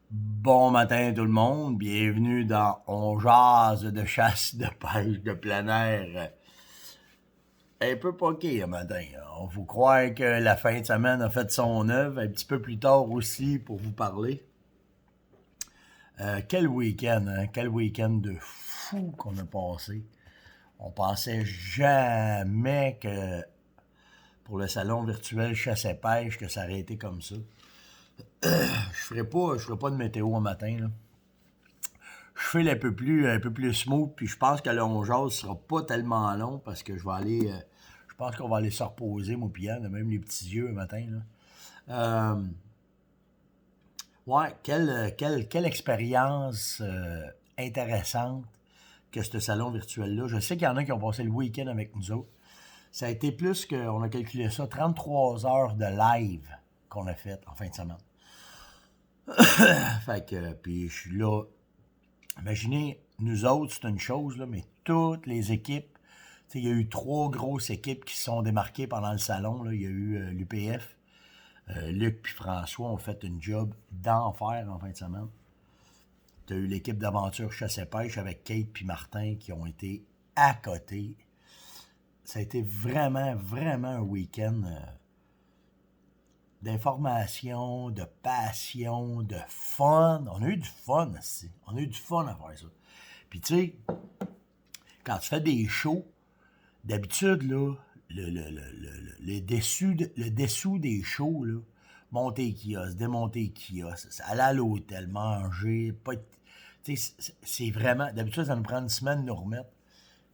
Bon matin tout le monde, bienvenue dans On jase de chasse, de pêche, de plein air. Un peu poqué le matin. On vous croire que la fin de semaine a fait son œuvre, un petit peu plus tard aussi pour vous parler. Quel week-end, hein? Quel week-end de fou qu'on a passé. On pensait jamais que pour le salon virtuel chasse et pêche que ça aurait été comme ça. Je ferai pas de météo au matin, là. Je file un peu plus smooth, puis je pense que le 11 sera pas tellement long parce que je pense qu'on va aller se reposer, moi puis Yann, même les petits yeux le matin, là. Ouais, quelle expérience intéressante que ce salon virtuel-là. Je sais qu'il y en a qui ont passé le week-end avec nous autres. Ça a été plus on a calculé ça, 33 heures de live qu'on a fait en fin de semaine. Fait que, puis je suis là. Imaginez, nous autres, c'est une chose, là, mais toutes les équipes, il y a eu trois grosses équipes qui se sont démarquées pendant le salon. Là. Il y a eu l'UPF, Luc puis François ont fait une job d'enfer en fin de semaine. Tu as eu l'équipe d'aventure chasse et pêche avec Kate puis Martin qui ont été à côté. Ça a été vraiment, vraiment un week-end d'information, de passion, de fun. On a eu du fun aussi. On a eu du fun à faire ça. Puis tu sais, quand tu fais des shows, d'habitude, là, le dessous des shows, là, monter les kiosques, démonter les kiosques, aller à l'hôtel, manger, pas. Tu sais, c'est vraiment. D'habitude, ça nous prend une semaine de nous remettre.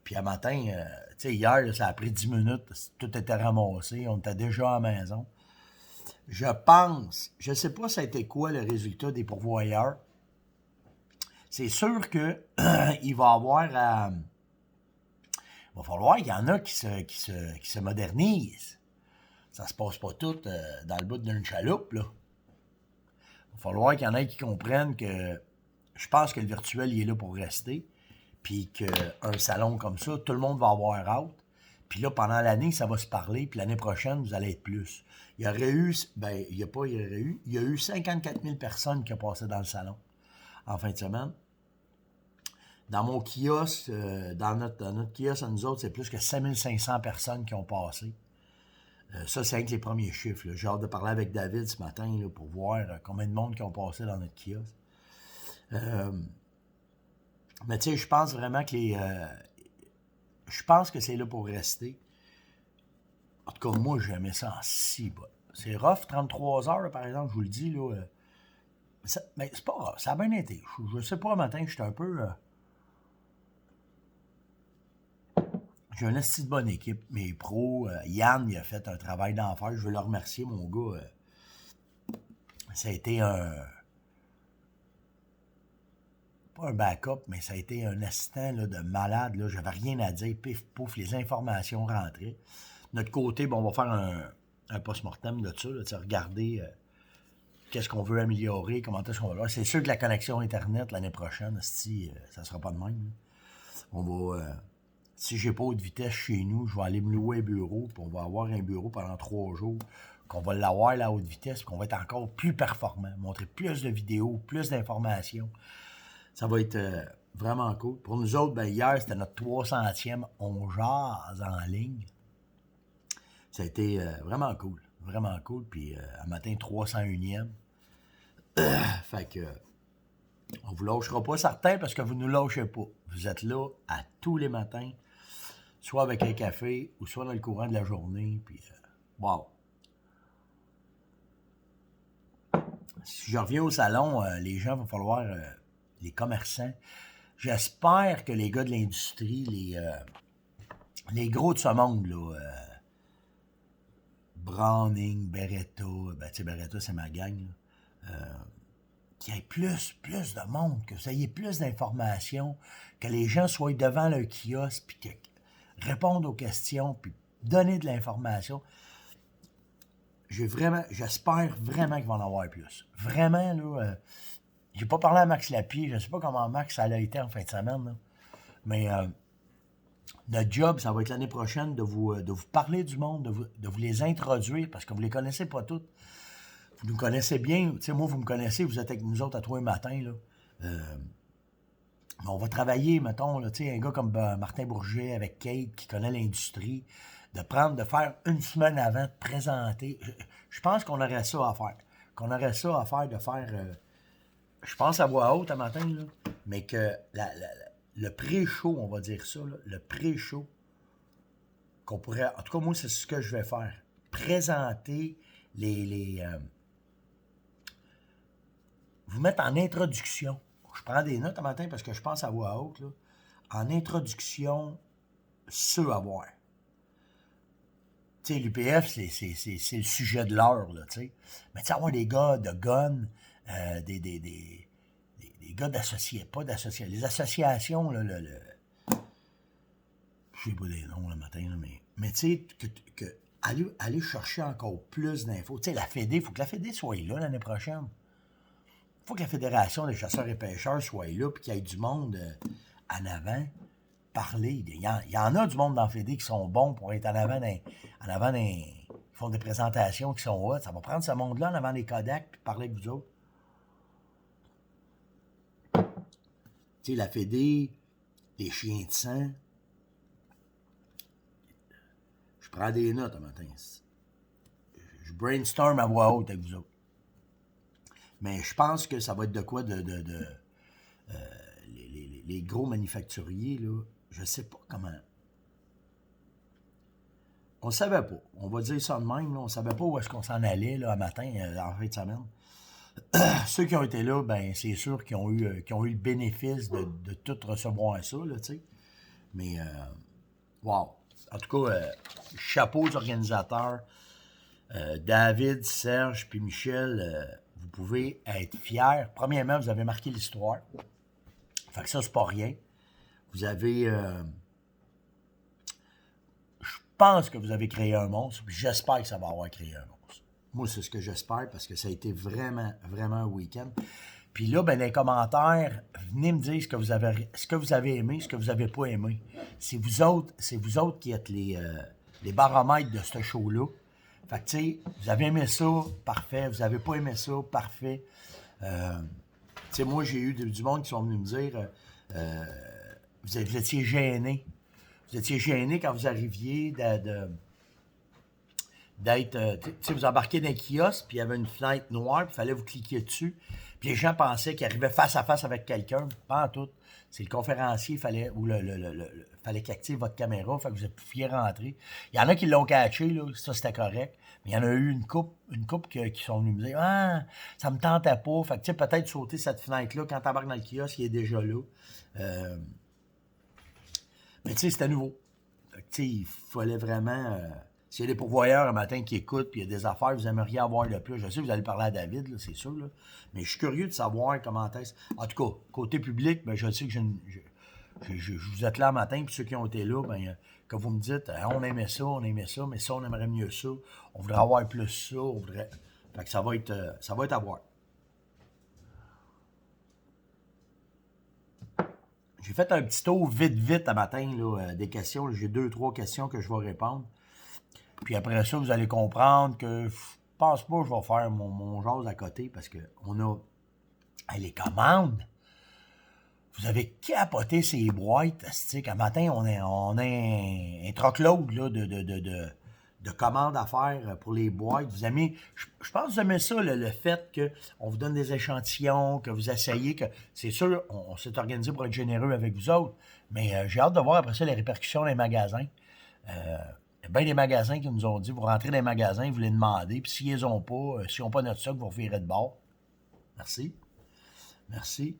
Puis à matin, tu sais, hier, là, ça a pris 10 minutes, tout était ramassé, on était déjà à la maison. Je sais pas ça a été quoi le résultat des pourvoyeurs. C'est sûr que il va y avoir il va falloir qu'il y en a qui se modernisent. Ça se passe pas tout dans le bout d'une chaloupe, là. Il va falloir qu'il y en ait qui comprennent que je pense que le virtuel, il est là pour rester. Puis qu'un salon comme ça, tout le monde va avoir hâte. Puis là, pendant l'année, ça va se parler. Puis l'année prochaine, vous allez être plus. Il y aurait eu, ben, il y a pas, il y a eu 54 000 personnes qui ont passé dans le salon en fin de semaine. Dans mon kiosque, dans notre kiosque à nous autres, c'est plus que 5500 personnes qui ont passé. Ça, c'est avec les premiers chiffres. Là. J'ai hâte de parler avec David ce matin là, pour voir combien de monde qui ont passé dans notre kiosque. Mais tu sais, je pense vraiment que je pense que c'est là pour rester. En tout cas, moi, j'aimais ça en si bas. C'est rough, 33 heures, là, par exemple, je vous le dis, là. Mais c'est pas rough, ça a bien été. Je sais pas, le matin, j'étais un peu. J'ai une assez de bonne équipe. Mes pros, Yann, il a fait un travail d'enfer. Je veux le remercier, mon gars. Ça a été pas un backup, mais ça a été un assistant là, de malade. Là. J'avais rien à dire. Pif, pouf, les informations rentraient. De notre côté, bon, on va faire un post-mortem de ça. Là, regarder qu'est-ce qu'on veut améliorer, comment est-ce qu'on va faire. C'est sûr que la connexion Internet l'année prochaine, ça sera pas de même. Là. On va. Si j'ai pas haute vitesse chez nous, je vais aller me louer un bureau, puis on va avoir un bureau pendant 3 jours, qu'on va l'avoir la haute vitesse, puis qu'on va être encore plus performant, montrer plus de vidéos, plus d'informations. Ça va être vraiment cool. Pour nous autres, ben, hier, c'était notre 300e On jase en ligne. Ça a été vraiment cool. Vraiment cool. Puis, un matin, 301e. Fait que, on vous lâchera pas, certains, parce que vous ne nous lâchez pas. Vous êtes là à tous les matins, soit avec un café, ou soit dans le courant de la journée. Puis, wow. Si je reviens au salon, les gens, il va falloir, les commerçants, j'espère que les gars de l'industrie, les gros de ce monde, là, Browning, Beretta, ben tu sais, Beretta, c'est ma gang, là, qu'il y ait plus de monde, que vous ayez plus d'informations, que les gens soient devant leur kiosque, puis répondent aux questions, puis donner de l'information. J'espère vraiment qu'il va en avoir plus. Vraiment, là, j'ai pas parlé à Max Lapie, je sais pas comment Max ça a été en fin de semaine, là, mais notre job, ça va être l'année prochaine de vous parler du monde, de vous les introduire, parce que vous les connaissez pas toutes. vous nous connaissez bien. Tu sais, moi, vous me connaissez, vous êtes avec nous autres à 3 matins, là. On va travailler, mettons, là, tu sais, un gars comme Martin Bourget avec Kate, qui connaît l'industrie, de faire une semaine avant, de présenter. Je pense qu'on aurait ça à faire. Qu'on aurait ça à faire, de faire, je pense à voix haute un matin, là, mais que le pré-show, on va dire ça, là, le pré-show, qu'on pourrait, en tout cas, moi, c'est ce que je vais faire. Présenter vous mettre en introduction. Je prends des notes un matin parce que je pense à voix haute, là. En introduction, ceux à voir. Tu sais, l'UPF, c'est le sujet de l'heure, là, tu sais. Mais tu sais, avoir des gars de gun, des gars d'associés, pas d'associés. Les associations, là, je sais pas des noms le matin, là, mais tu sais, aller chercher encore plus d'infos. Tu sais, la Fédé, il faut que la Fédé soit là l'année prochaine. Il faut que la Fédération des chasseurs et pêcheurs soit là, puis qu'il y ait du monde en avant, parler. Il y en a du monde dans la Fédé qui sont bons pour être en avant ils font des présentations qui sont hot. Ça va prendre ce monde-là en avant des Kodak, puis parler avec vous autres. Tu sais, la Fédé, les chiens de sang. Je prends des notes un matin. Je brainstorm à voix haute avec vous autres. Mais je pense que ça va être de quoi les gros manufacturiers, là, je sais pas comment. On ne savait pas. On va dire ça de même, là. On ne savait pas où est-ce qu'on s'en allait là, un matin, en fin de semaine. Ceux qui ont été là, ben c'est sûr qu'ils ont eu le bénéfice de tout recevoir ça, là, tu sais. Mais, wow. En tout cas, chapeau aux organisateurs. David, Serge, puis Michel, vous pouvez être fiers. Premièrement, vous avez marqué l'histoire. Fait que ça, c'est pas rien. Vous avez... je pense que vous avez créé un monstre, puis j'espère que ça va avoir créé un monstre. Moi, c'est ce que j'espère, parce que ça a été vraiment, vraiment un week-end. Puis là, ben, dans les commentaires, venez me dire ce que vous avez aimé, ce que vous n'avez pas aimé. C'est vous autres qui êtes les baromètres de ce show-là. Fait que, tu sais, vous avez aimé ça, parfait. Vous n'avez pas aimé ça, parfait. Tu sais, moi, j'ai eu du monde qui sont venus me dire vous étiez gêné. Vous étiez gêné quand vous arriviez d'être... tu sais, vous embarquez dans un kiosque, puis il y avait une fenêtre noire, puis il fallait vous cliquer dessus. Puis les gens pensaient qu'ils arrivaient face à face avec quelqu'un. Pas en tout. C'est le conférencier, fallait qu'il active votre caméra, fait que vous pouviez rentrer. Il y en a qui l'ont catché, là, ça c'était correct. Mais il y en a eu une couple qui sont venus me dire ah, ça me tentait pas. Fait que tu sais, peut-être sauter cette fenêtre-là quand t'embarques dans le kiosque, il est déjà là. Mais tu sais, c'était nouveau. Fait que tu sais, il fallait vraiment. S'il y a des pourvoyeurs un matin qui écoutent, puis il y a des affaires, vous aimeriez avoir de plus. Je sais que vous allez parler à David, là, c'est sûr. Là. Mais je suis curieux de savoir comment est-ce. En tout cas, côté public, ben, je sais que je vous êtes là le matin, puis ceux qui ont été là, ben, que vous me dites on aimait ça, mais ça, on aimerait mieux ça. On voudrait avoir plus ça, on voudrait. Fait que ça va être à voir. J'ai fait un petit tour vite un matin, là, des questions. J'ai 2-3 questions que je vais répondre. Puis après ça, vous allez comprendre que je pense pas que je vais faire mon jase à côté parce qu'on a les commandes. Vous avez capoté ces boîtes. Un matin, on a un truckload là, de commandes à faire pour les boîtes. Vous aimez, je pense que vous aimez ça, le fait qu'on vous donne des échantillons, que vous essayez, que c'est sûr, on s'est organisé pour être généreux avec vous autres, mais j'ai hâte de voir après ça les répercussions dans les magasins. Il y a bien des magasins qui nous ont dit, vous rentrez dans les magasins, vous les demandez, puis s'ils n'ont pas, s'ils n'ont pas notre stock, vous revirez de bord. Merci. Merci.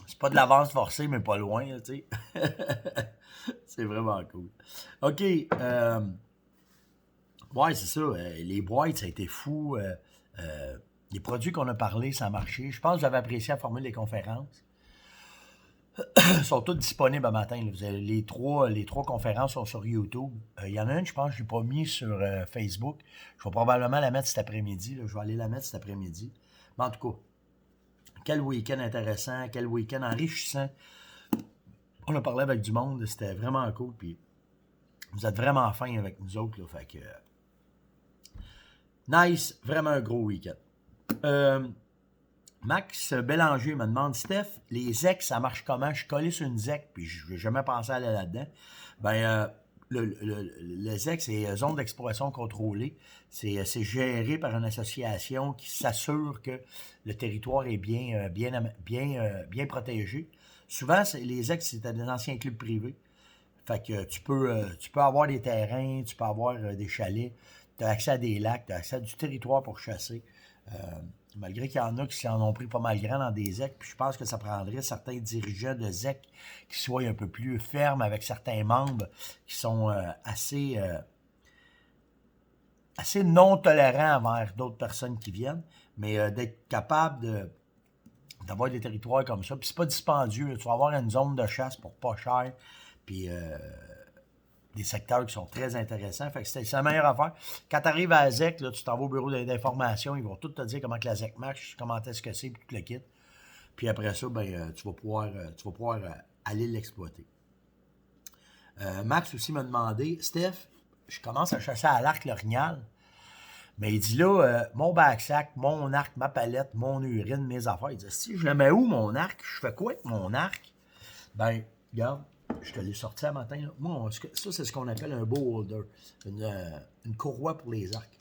C'est pas de l'avance forcée, mais pas loin, tu sais. C'est vraiment cool. OK. Ouais, c'est ça. Les boîtes, ça a été fou. Les produits qu'on a parlé, ça a marché. Je pense que vous avez apprécié la formule des conférences. Ils sont tous disponibles un matin. Là. Vous avez les trois conférences sont sur YouTube. Il y en a une, je pense, que je ne l'ai pas mis sur Facebook. Je vais probablement la mettre cet après-midi. Là. Je vais aller la mettre cet après-midi. Mais en tout cas, quel week-end intéressant, quel week-end enrichissant. On a parlé avec du monde, c'était vraiment cool. Puis vous êtes vraiment fins avec nous autres. Là, fait que Nice, vraiment un gros week-end. Max Bélanger me demande, Steph, les ZEC, ça marche comment? Je suis collé sur une ZEC, puis je n'ai jamais pensé aller là-dedans. Le ZEC, c'est zone d'exploitation contrôlée. C'est géré par une association qui s'assure que le territoire est bien protégé. Souvent, les ZEC, c'était des anciens clubs privés. Fait que tu peux avoir des terrains, tu peux avoir des chalets, tu as accès à des lacs, tu as accès à du territoire pour chasser. Malgré qu'il y en a qui s'en ont pris pas mal grand dans des ZEC, puis je pense que ça prendrait certains dirigeants de ZEC qui soient un peu plus fermes avec certains membres qui sont assez non tolérants envers d'autres personnes qui viennent, mais d'être capable d'avoir des territoires comme ça. Puis c'est pas dispendieux, tu vas avoir une zone de chasse pour pas cher, puis des secteurs qui sont très intéressants. Fait que c'est la meilleure affaire. Quand tu arrives à la ZEC, là, tu t'en vas au bureau d'information, ils vont tout te dire comment que la ZEC marche, comment est-ce que c'est, puis tout le kit. Puis après ça, tu vas pouvoir aller l'exploiter. Max aussi m'a demandé, Steph, je commence à chasser à l'arc l'orignal, mais il dit là, mon backsack, mon arc, ma palette, mon urine, mes affaires. Il dit, si je le mets où mon arc? Je fais quoi avec mon arc? Regarde, je te l'ai sorti ce matin. Là. Moi, ça, c'est ce qu'on appelle un bow holder, une courroie pour les arcs.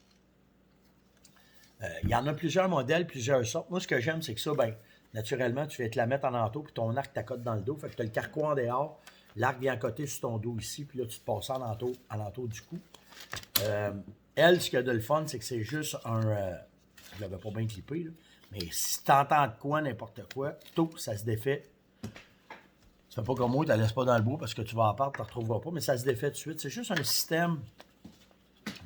Il y en a plusieurs modèles, plusieurs sortes. Moi, ce que j'aime, c'est que ça, naturellement, tu vas te la mettre en entour, puis ton arc t'accote dans le dos. Fait que tu as le carquois en dehors, l'arc vient à côté sur ton dos ici, puis là, tu te passes en entour du cou. Elle, ce qu'il y a de le fun, c'est que c'est juste je l'avais pas bien clippé, là, mais si tu entends de quoi, n'importe quoi, tout, ça se défait. Tu fais pas comme moi, tu la laisses pas dans le bois parce que tu vas à part, tu ne la retrouveras pas, mais ça se défait tout de suite. C'est juste un système,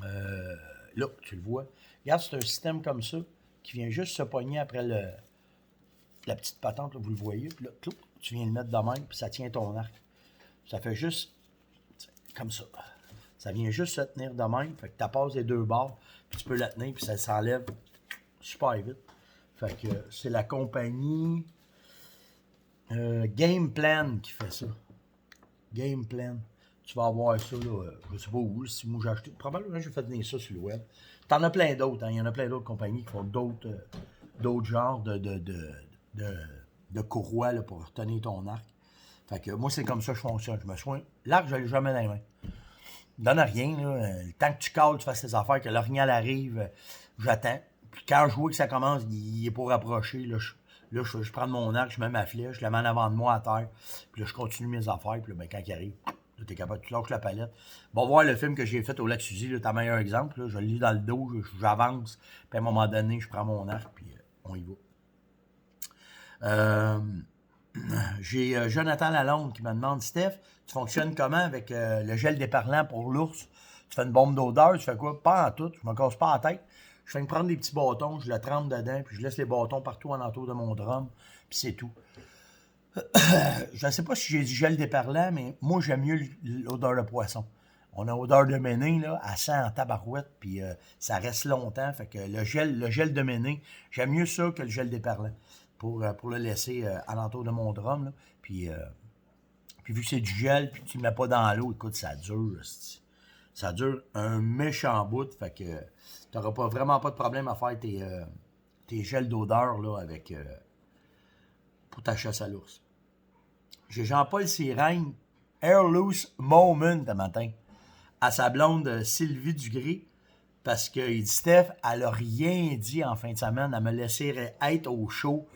là, tu le vois. Regarde, c'est un système comme ça qui vient juste se pogner après la petite patente, là, vous le voyez. Puis là, tu viens le mettre de même, puis ça tient ton arc. Ça fait juste comme ça. Ça vient juste se tenir de même. Fait que tu passes les deux bords, puis tu peux la tenir, puis ça s'enlève super vite. Fait que c'est la compagnie Game Plan qui fait ça. Game Plan. Tu vas avoir ça, là, je sais pas où, si moi j'ai acheté. Probablement, j'ai fait venir ça sur le web. T'en as plein d'autres, hein. Il y en a plein d'autres compagnies qui font d'autres genres de courroies là, pour retenir ton arc. Fait que moi, c'est comme ça que je fonctionne. Je me soigne. L'arc, je ne l'ai jamais dans les mains. Donne rien, là. Le temps que tu cales, tu fasses tes affaires, que l'orignal arrive, j'attends. Puis quand je vois que ça commence, il est pour approcher, là, je prends mon arc, je mets ma flèche, je la mets en avant de moi à terre, puis là, je continue mes affaires, puis là, quand il arrive, là, t'es capable, tu lâches la palette. Va voir le film que j'ai fait au Lac Suzy, là, t'as un meilleur exemple, là, je le lis dans le dos, j'avance, puis à un moment donné, je prends mon arc, puis on y va. J'ai Jonathan Lalonde qui me demande, Steph, tu fonctionnes comment avec le gel déparlant pour l'ours? Tu fais une bombe d'odeur, tu fais quoi? Pas en tout, je me casse pas la tête. Je fais prendre des petits bâtons, je le trempe dedans, puis je laisse les bâtons partout en entour de mon drum, puis c'est tout. Je ne sais pas si j'ai du gel déparlant, mais moi, j'aime mieux l'odeur de poisson. On a odeur de méné, là, à 100 en tabarouette, puis ça reste longtemps. Fait que le gel de méné, j'aime mieux ça que le gel déparlant pour le laisser alentour de mon drum. Là. Puis vu que c'est du gel, puis tu ne le mets pas dans l'eau, écoute, ça dure. Ça dure un méchant bout. Fait que tu n'auras vraiment pas de problème à faire tes gels d'odeur là, avec pour ta chasse à l'ours. J'ai Jean-Paul Sirène, Airloose Moment ce matin, à sa blonde Sylvie Dugré, parce qu'il dit, Steph, elle n'a rien dit en fin de semaine, elle me laissait être au show,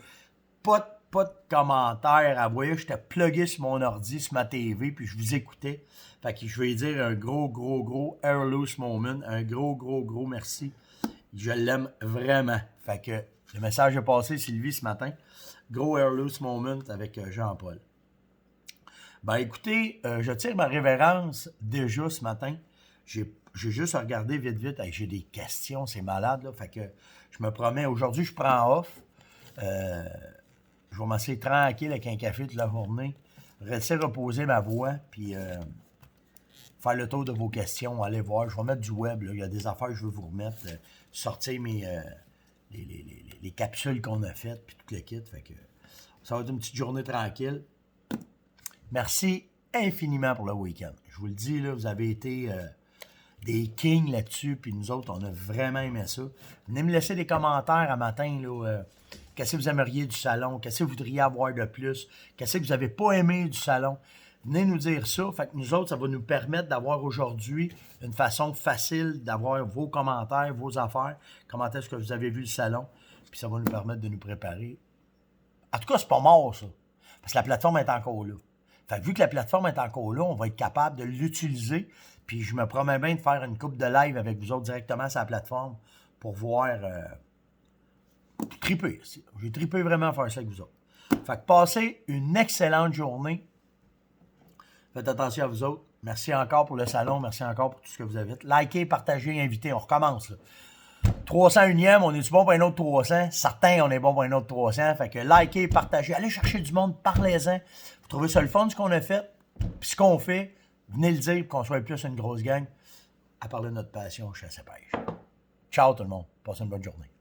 pas de commentaires, elle voyait que j'étais plugué sur mon ordi, sur ma TV, puis je vous écoutais. Fait que je vais lui dire un gros Airloose Moment, un gros merci. Je l'aime vraiment. Fait que le message est passé, Sylvie, ce matin. Gros Airloose Moment avec Jean-Paul. Écoutez, je tire ma révérence déjà ce matin. J'ai juste regardé vite. J'ai des questions, c'est malade, là. Fait que je me promets, aujourd'hui, je prends off. Je vais m'asseoir tranquille avec un café toute la journée. Rester reposer ma voix, puis faire le tour de vos questions. Allez voir, je vais mettre du web, là. Il y a des affaires que je veux vous remettre. Sortir les capsules qu'on a faites, puis tout le kit. Fait que ça va être une petite journée tranquille. Merci infiniment pour le week-end. Je vous le dis, là, vous avez été des kings là-dessus, puis nous autres, on a vraiment aimé ça. Venez me laisser des commentaires à matin, là, qu'est-ce que vous aimeriez du salon, qu'est-ce que vous voudriez avoir de plus, qu'est-ce que vous n'avez pas aimé du salon. Venez nous dire ça, fait que nous autres, ça va nous permettre d'avoir aujourd'hui une façon facile d'avoir vos commentaires, vos affaires, comment est-ce que vous avez vu le salon, puis ça va nous permettre de nous préparer. En tout cas, c'est pas mort, ça, parce que la plateforme est encore là. Fait que vu que la plateforme est encore là, on va être capable de l'utiliser. Puis je me promets bien de faire une couple de live avec vous autres directement sur la plateforme pour voir. Triper. J'ai trippé vraiment à faire ça avec vous autres. Fait que passez une excellente journée. Faites attention à vous autres. Merci encore pour le salon. Merci encore pour tout ce que vous avez fait. Likez, partagez, invitez. On recommence, là. 301e, on est-tu bon pour un autre 300? Certains, on est bon pour un autre 300. Fait que likez, partagez, allez chercher du monde, parlez-en. Vous trouvez ça le fun, ce qu'on a fait? Puis ce qu'on fait, venez le dire, qu'on soit plus une grosse gang à parler de notre passion chasse et pêche. Ciao tout le monde. Passez une bonne journée.